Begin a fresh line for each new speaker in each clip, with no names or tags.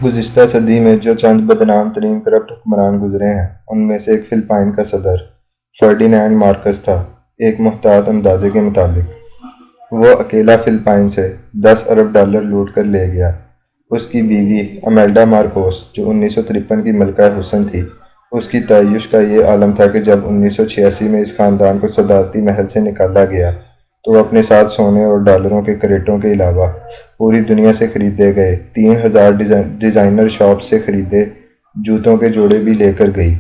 گزشتہ صدی میں جو چند بدنام ترین کرپٹ حکمران گزرے ہیں ان میں سے ایک فلپائن کا صدر فرڈینینڈ مارکس تھا۔ ایک محتاط اندازے کے مطابق وہ اکیلا فلپائن سے $10 ارب لوٹ کر لے گیا۔ اس کی بیوی امیلڈا مارکوس جو 1953 کی ملکہ حسن تھی، اس کی تعیش کا یہ عالم تھا کہ جب 1986 میں اس خاندان کو صدارتی محل سے نکالا گیا تو وہ اپنے ساتھ سونے اور ڈالروں کے کریٹوں کے علاوہ پوری دنیا سے خریدے گئے 3000 ڈیزائنر شاپ سے خریدے جوتوں کے جوڑے بھی لے کر گئی۔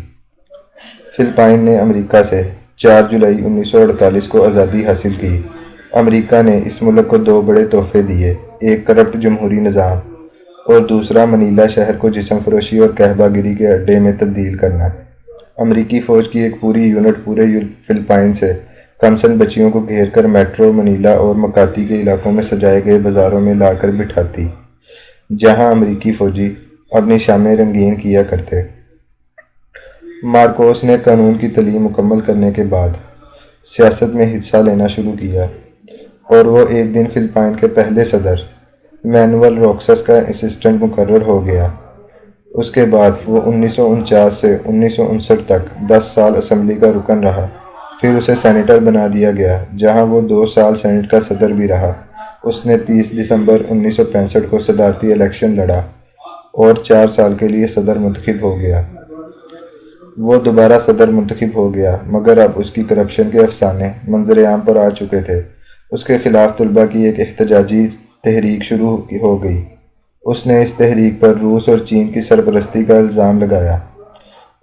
فلپائن نے امریکہ سے 4 جولائی 1948 کو آزادی حاصل کی۔ امریکہ نے اس ملک کو 2 بڑے تحفے دیے، ایک کرپٹ جمہوری نظام اور دوسرا منیلا شہر کو جسم فروشی اور قحبہ گری کے اڈے میں تبدیل کرنا۔ امریکی فوج کی ایک پوری یونٹ پورے فلپائن سے کمسن بچیوں کو گھیر کر میٹرو منیلا اور مکاتی کے علاقوں میں سجائے گئے بازاروں میں لا کر بٹھاتی، جہاں امریکی فوجی اپنی شامیں رنگین کیا کرتے۔ مارکوس نے قانون کی تعلیم مکمل کرنے کے بعد سیاست میں حصہ لینا شروع کیا اور وہ ایک دن فلپائن کے پہلے صدر مینوئل روکسس کا اسسٹنٹ مقرر ہو گیا۔ اس کے بعد وہ 1949 سے 1959 تک 10 سال اسمبلی کا رکن رہا، پھر اسے سینیٹر بنا دیا گیا جہاں وہ 2 سال سینٹ کا صدر بھی رہا۔ اس نے 30 دسمبر 1965 کو صدارتی الیکشن لڑا اور 4 سال کے لیے صدر منتخب ہو گیا۔ وہ دوبارہ صدر منتخب ہو گیا مگر اب اس کی کرپشن کے افسانے منظر عام پر آ چکے تھے۔ اس کے خلاف طلباء کی ایک احتجاجی تحریک شروع ہو گئی۔ اس نے اس تحریک پر روس اور چین کی سرپرستی کا الزام لگایا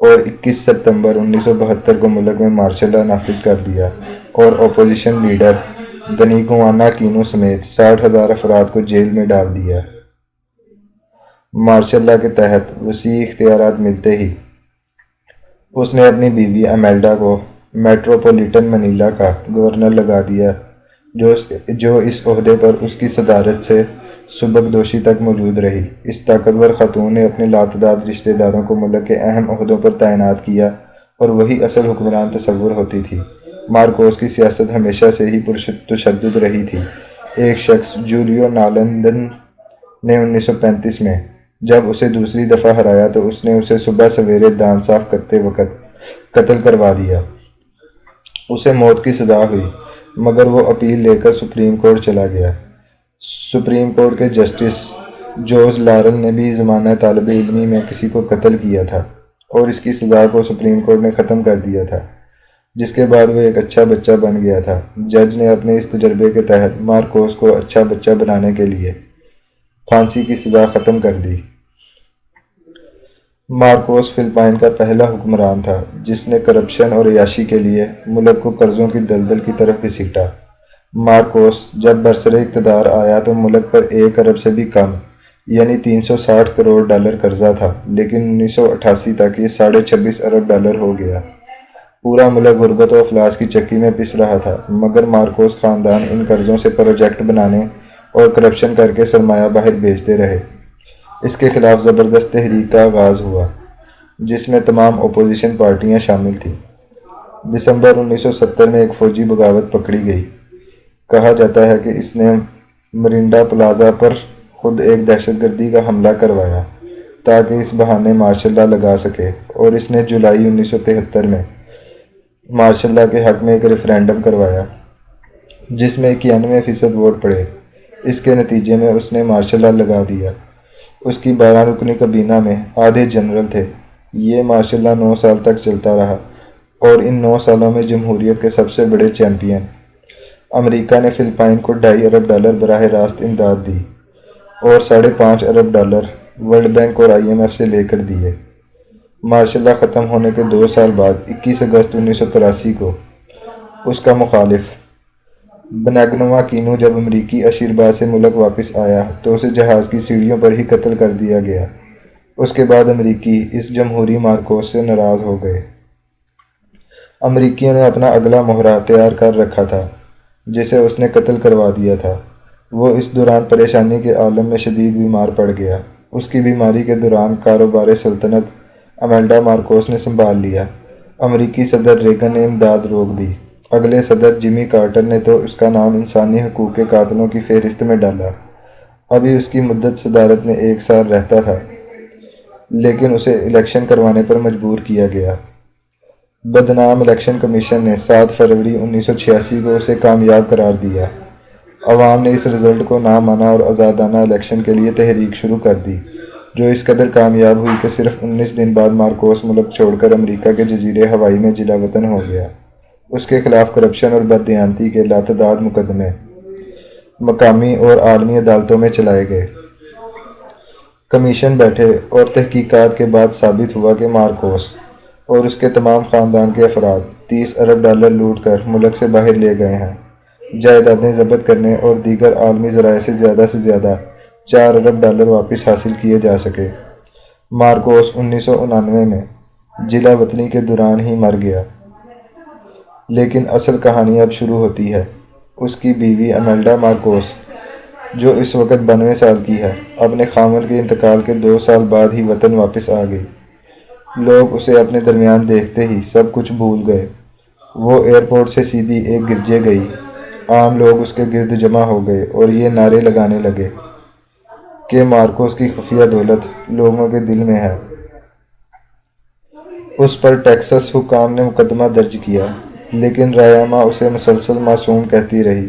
اور 21 ستمبر 1972 کو ملک میں مارشل لا نافذ کر دیا اور اپوزیشن لیڈر بنیگوانا اکینو سمیت 60,000 افراد کو جیل میں ڈال دیا۔ مارشل لا کے تحت وسیع اختیارات ملتے ہی اس نے اپنی بیوی امیلڈا کو میٹروپولیٹن منیلا کا گورنر لگا دیا، جو اس عہدے پر اس کی صدارت سے سبکدوشی تک موجود رہی۔ اس طاقتور خاتون نے اپنے لاتعداد رشتہ داروں کو ملک کے اہم عہدوں پر تعینات کیا اور وہی اصل حکمران تصور ہوتی تھی۔ مارکوس کی سیاست ہمیشہ سے ہی پرتشدد رہی تھی۔ ایک شخص جولیو نالندن نے 1935 میں جب اسے دوسری دفعہ ہرایا تو اس نے اسے صبح سویرے دان صاف کرتے وقت قتل کروا دیا۔ اسے موت کی سزا ہوئی مگر وہ اپیل لے کر سپریم کورٹ چلا گیا۔ سپریم کورٹ کے جسٹس جوز لارل نے بھی زمانہ طالب علمی میں کسی کو قتل کیا تھا اور اس کی سزا کو سپریم کورٹ نے ختم کر دیا تھا، جس کے بعد وہ ایک اچھا بچہ بن گیا تھا۔ جج نے اپنے اس تجربے کے تحت مارکوس کو اچھا بچہ بنانے کے لیے پھانسی کی سزا ختم کر دی۔ مارکوس فلپائن کا پہلا حکمران تھا جس نے کرپشن اور عیاشی کے لیے ملک کو قرضوں کی دلدل کی طرف گھسیٹا۔ مارکوس جب برسر اقتدار آیا تو ملک پر 1 ارب سے بھی کم یعنی $360 کروڑ قرضہ تھا، لیکن 1988 تک یہ $26.5 ارب ہو گیا۔ پورا ملک غربت و افلاس کی چکی میں پس رہا تھا مگر مارکوس خاندان ان قرضوں سے پروجیکٹ بنانے اور کرپشن کر کے سرمایہ باہر بھیجتے رہے۔ اس کے خلاف زبردست تحریک کا آغاز ہوا جس میں تمام اپوزیشن پارٹیاں شامل تھیں۔ دسمبر 1970 میں ایک فوجی بغاوت پکڑی گئی۔ کہا جاتا ہے کہ اس نے مرینڈا پلازا پر خود ایک دہشت گردی کا حملہ کروایا تاکہ اس بہانے مارشل لا لگا سکے، اور اس نے جولائی 1973 میں مارشل لا کے حق میں ایک ریفرینڈم کروایا جس میں 91% ووٹ پڑے۔ اس کے نتیجے میں اس نے مارشل لا لگا دیا۔ اس کی 12 رکنی کابینہ میں آدھے جنرل تھے۔ یہ مارشل لا 9 سال تک چلتا رہا اور ان 9 سالوں میں جمہوریت کے سب سے بڑے چیمپئن امریکہ نے فلپائن کو $2.5 ارب براہ راست امداد دی اور $5.5 ارب ورلڈ بینک اور IMF سے لے کر دیے۔ مارشل لا ختم ہونے کے 2 سال بعد 21 اگست 1983 کو اس کا مخالف بنیگنوا اکینو جب امریکی اشیرباد سے ملک واپس آیا تو اسے جہاز کی سیڑھیوں پر ہی قتل کر دیا گیا۔ اس کے بعد امریکی اس جمہوری مارکوس سے ناراض ہو گئے۔ امریکیوں نے اپنا اگلا مہرہ تیار کر رکھا تھا جسے اس نے قتل کروا دیا تھا۔ وہ اس دوران پریشانی کے عالم میں شدید بیمار پڑ گیا۔ اس کی بیماری کے دوران کاروبار سلطنت امیلڈا مارکوس نے سنبھال لیا۔ امریکی صدر ریگن نے امداد روک دی۔ اگلے صدر جمی کارٹر نے تو اس کا نام انسانی حقوق کے قاتلوں کی فہرست میں ڈالا۔ ابھی اس کی مدت صدارت میں 1 سال رہتا تھا لیکن اسے الیکشن کروانے پر مجبور کیا گیا۔ بدنام الیکشن کمیشن نے 7 فروری 1986 کو اسے کامیاب قرار دیا۔ عوام نے اس رزلٹ کو نہ مانا اور آزادانہ الیکشن کے لیے تحریک شروع کر دی، جو اس قدر کامیاب ہوئی کہ صرف 19 دن بعد مارکوس ملک چھوڑ کر امریکہ کے جزیرے ہوائی میں جلا وطن ہو گیا۔ اس کے خلاف کرپشن اور بددیانتی کے لاتعداد مقدمے مقامی اور عالمی عدالتوں میں چلائے گئے۔ کمیشن بیٹھے اور تحقیقات کے بعد ثابت ہوا کہ مارکوس اور اس کے تمام خاندان کے افراد 30 ارب ڈالر لوٹ کر ملک سے باہر لے گئے ہیں۔ جائیدادیں ضبط کرنے اور دیگر عالمی ذرائع سے زیادہ 4 ارب ڈالر واپس حاصل کیے جا سکے۔ مارکوس 1999 میں جلا وطنی کے دوران ہی مر گیا۔ لیکن اصل کہانی اب شروع ہوتی ہے۔ اس کی بیوی امیلڈا مارکوس، جو اس وقت 92 سال کی ہے، اپنے خاوند کے انتقال کے 2 سال بعد ہی وطن واپس آ گئی۔ لوگ اسے اپنے درمیان دیکھتے ہی سب کچھ بھول گئے۔ وہ ایئرپورٹ سے سیدھی ایک گرجے گئی۔ عام لوگ اس کے گرد جمع ہو گئے اور یہ نعرے لگانے لگے کہ مارکوس کی خفیہ دولت لوگوں کے دل میں ہے۔ اس پر ٹیکساس حکام نے مقدمہ درج کیا، لیکن رائے عامہ اسے مسلسل معصوم کہتی رہی۔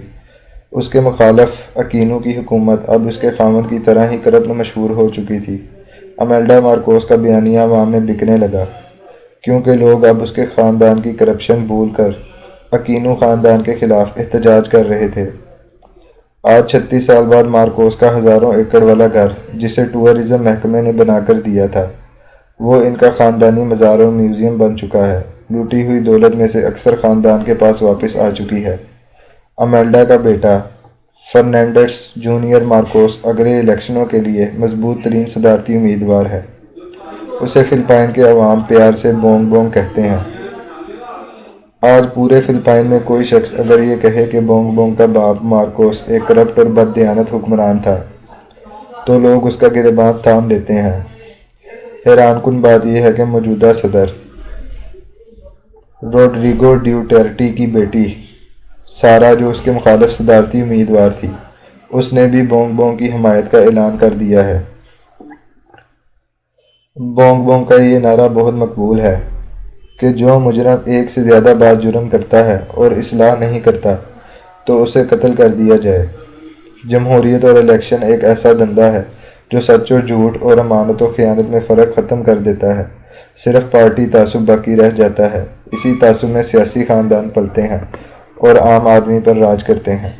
اس کے مخالف اکینو کی حکومت اب اس کے خاوند کی طرح ہی کرپٹ مشہور ہو چکی تھی۔ امیلڈا مارکوس کا بیانیہ عوام میں بکنے لگا، کیونکہ لوگ اب اس کے خاندان کی کرپشن بھول کر اکینو خاندان کے خلاف احتجاج کر رہے تھے۔ آج 36 سال بعد مارکوس کا ہزاروں ایکڑ والا گھر، جسے ٹورازم محکمے نے بنا کر دیا تھا، وہ ان کا خاندانی مزار اور میوزیم بن چکا ہے۔ لوٹی ہوئی دولت میں سے اکثر خاندان کے پاس واپس آ چکی ہے۔ امیلڈا کا بیٹا فرنینڈس جونیئر مارکوس اگلے الیکشنوں کے لیے مضبوط ترین صدارتی امیدوار ہے۔ اسے فلپائن کے عوام پیار سے بونگ بونگ کہتے ہیں۔ آج پورے فلپائن میں کوئی شخص اگر یہ کہے کہ بونگ بونگ کا باپ مارکوس ایک کرپٹ اور بددیانت حکمران تھا، تو لوگ اس کا گریباں تھام لیتے ہیں۔ حیران کن بات یہ ہے کہ موجودہ صدر روڈریگو ڈیوٹرٹی کی بیٹی سارا، جو اس کے مخالف صدارتی امیدوار تھی، اس نے بھی بونگ بونگ کی حمایت کا اعلان کر دیا ہے۔ بونگ بونگ کا یہ نعرہ بہت مقبول ہے کہ جو مجرم ایک سے زیادہ بار جرم کرتا ہے اور اصلاح نہیں کرتا تو اسے قتل کر دیا جائے۔ جمہوریت اور الیکشن ایک ایسا دھندا ہے جو سچ اور جھوٹ اور امانت و خیانت میں فرق ختم کر دیتا ہے۔ صرف پارٹی تعصب باقی رہ جاتا ہے۔ اسی تعصب میں سیاسی خاندان پلتے ہیں اور عام آدمی پر راج کرتے ہیں۔